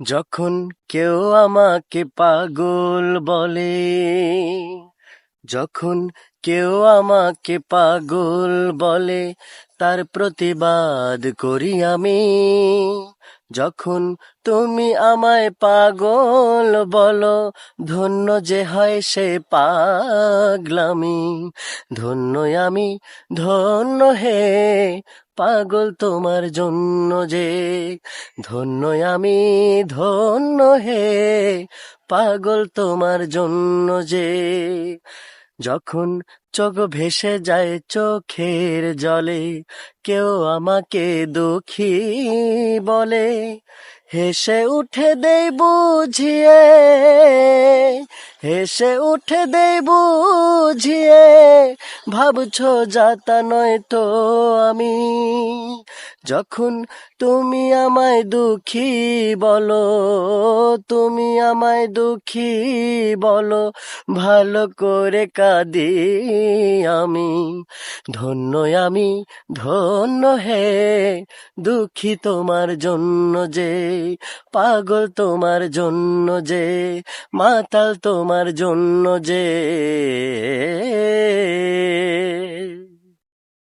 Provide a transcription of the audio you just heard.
যখন কেউ আমাকে পাগল বলে, যখন কেউ আমাকে পাগল বলে, তার প্রতিবাদ করি আমি। যখন তুমি আমায় পাগল বলো, ধন্য যে হয় সে পাগলামি। ধন্য আমি, ধন্য হে, পাগল তোমার জন্য যে। ধন্য আমি, ধন্য হে, পাগল তোমার জন্য যে। যখন চোখ ভেসে যায় চোখের জলে, কেউ আমাকে দুঃখী বলে, হেসে উঠে দেই বুঝিয়ে, হেসে উঠে দেই বুঝিয়ে, ভাবছো যাতা নয় তো আমি। যখন তুমি আমায় দুঃখী বলো, তুমি আমায় দুঃখী বলো, ভালো করে কাঁদি আমি। ধন্য আমি, ধন্য হে, দুঃখী তোমার জন্য যে, পাগল তোমার জন্য যে, মাতাল তোমার জন্য যে।